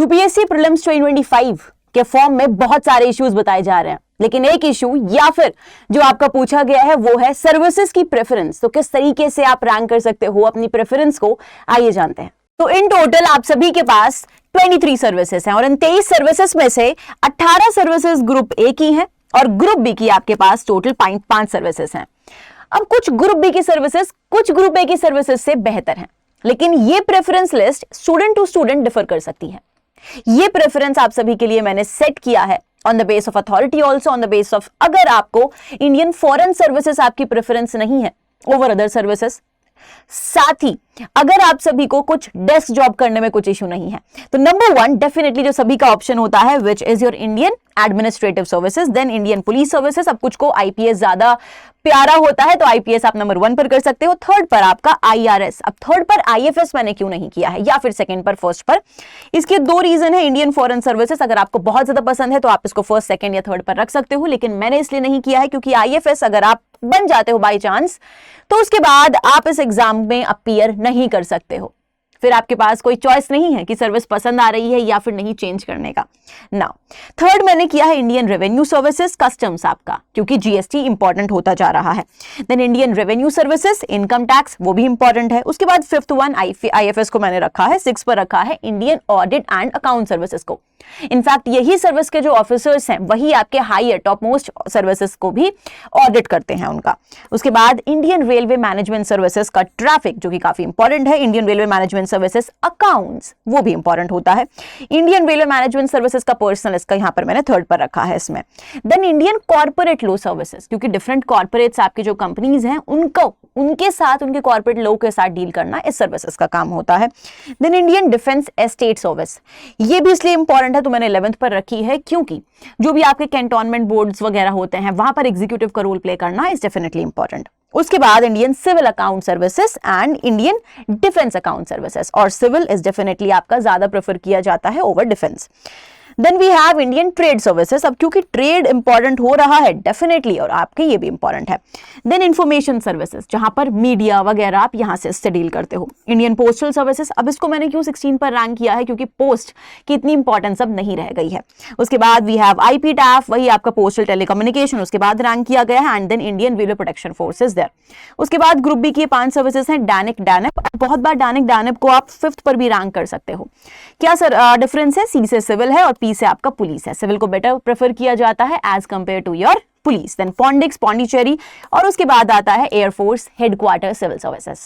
UPSC prelims 2025 के form में बहुत सारे इश्यूज बताए जा रहे हैं, लेकिन एक इशू या फिर जो आपका पूछा गया है वो है सर्विसेज की प्रेफरेंस। तो किस तरीके से आप रैंक कर सकते हो अपनी प्रेफरेंस को, आइए जानते हैं। तो इन टोटल आप सभी के पास 23 सर्विसेज हैं और इन 23 सर्विसेज में से 18 सर्विसेज ग्रुप ए की हैं और ग्रुप बी की आपके पास टोटल 5 सर्विसेज हैं। अब कुछ ग्रुप बी की सर्विसेज कुछ ग्रुप ए की सर्विसेज से बेहतर हैं, लेकिन ये preference list student to student differ कर सकती है। ये प्रेफरेंस आप सभी के लिए मैंने सेट किया है on the base of authority, also on the base of अगर आपको इंडियन फॉरेन सर्विसेज आपकी प्रेफरेंस नहीं है ओवर अदर सर्विसेज, साथ ही अगर आप सभी को कुछ डेस्क जॉब करने में कुछ इशू नहीं है, तो नंबर 1 डेफिनेटली जो सभी का ऑप्शन होता है which is your Indian administrative services, then Indian police services. अब कुछ को आईपीएस ज्यादा प्यारा होता है तो आईपीएस आप नंबर 1 पर कर सकते हो, थर्ड पर आपका आईआरएस। अब थर्ड पर आईएफएस मैंने क्यों नहीं किया है, या फिर सेकंड पर फर्स्ट पर, इसके 2 रीजन है। इंडियन फॉरेन सर्विसेज अगर आपको बहुत ज्यादा पसंद है तो आप इसको फर्स्ट, सेकंड या थर्ड पर रख सकते हो, लेकिन मैंने इसलिए नहीं किया है क्योंकि आईएफएस अगर आप बन जाते हो बाई चांस तो उसके बाद आप इस एग्जाम में अपीयर नहीं कर सकते हो, फिर आपके पास कोई चॉइस नहीं है कि सर्विस पसंद आ रही है या फिर नहीं चेंज करने का। नाउ थर्ड मैंने किया है इंडियन रेवेन्यू सर्विसेज, कस्टम्स आपका, क्योंकि जीएसटी इंपॉर्टेंट होता जा रहा है। Then Indian revenue services, income tax, वो भी इंपॉर्टेंट है। उसके बाद फिफ्थ वन आईएफएस को मैंने रखा है, 6 पर रखा है Indian audit and account services को। इनफैक्ट यही सर्विस के जो ऑफिसर्स हैं वही आपके हायर टॉप मोस्ट सर्विसेज को भी ऑडिट करते हैं उनका। उसके बाद इंडियन रेलवे मैनेजमेंट सर्विसेज का ट्रैफिक, जो कि काफी इंपॉर्टेंट है। Indian railway management services accounts, वो भी इंपॉर्टेंट होता है। इंडियन रेलवे मैनेजमेंट सर्विसेज का पर्सनल, इसका यहां पर मैंने थर्ड पर रखा है इसमें। Then Indian corporate law services, क्योंकि डिफरेंट कॉर्पोरेट्स आपकी जो कंपनीज हैं उनको उनके साथ, उनके कॉर्पोरेट लॉ के साथ डील करना इस सर्विसेज का काम होता है। Then Indian defence estate service, ये भी इसलिए इंपॉर्टेंट है तो मैंने 11th पर रखी है क्योंकि जो भी आपके कैंटोनमेंट बोर्ड्स वगैरह होते हैं वहां पर एग्जीक्यूटिव का रोल प्ले करना इज डेफिनेटली इंपॉर्टेंट। उसके बाद Indian civil account services and Indian defence account services, और सिविल इज डेफिनेटली आपका ज्यादा प्रेफर किया जाता है over defence. Then we have Indian trade services, अब क्योंकि ट्रेड इंपॉर्टेंट हो रहा है डेफिनेटली और आपके ये भी इंपॉर्टेंट है। देन इंफॉर्मेशन सर्विसेज, जहां पर मीडिया वगैरह आप यहां से इससे डील करते हो। इंडियन पोस्टल सर्विसेज, अब इसको मैंने क्यों 16 पर रैंक किया है क्योंकि पोस्ट की इतनी इंपॉर्टेंस अब नहीं रह गई है। उसके बाद वी हैव आईपी टैफ, वही आपका पोस्टल टेलीकम्युनिकेशन, उसके बाद रैंक किया गया है। And then Indian railway protection forces there. उसके बाद ग्रुप बी की 5 सर्विसेज हैं। डैनिक, बहुत बार डैनिक को आप 5th पर भी रैंक कर सकते हो। क्या सर डिफरेंस है? सी से सिविल है और पी से आपका पुलिस है। सिविल को बेटर प्रेफर किया जाता है as compare to your police. Then पॉन्डिक्स, पौंडीचेरी, और उसके बाद आता है एयरफोर्स हेडक्वार्टर सिविल सर्विसेज।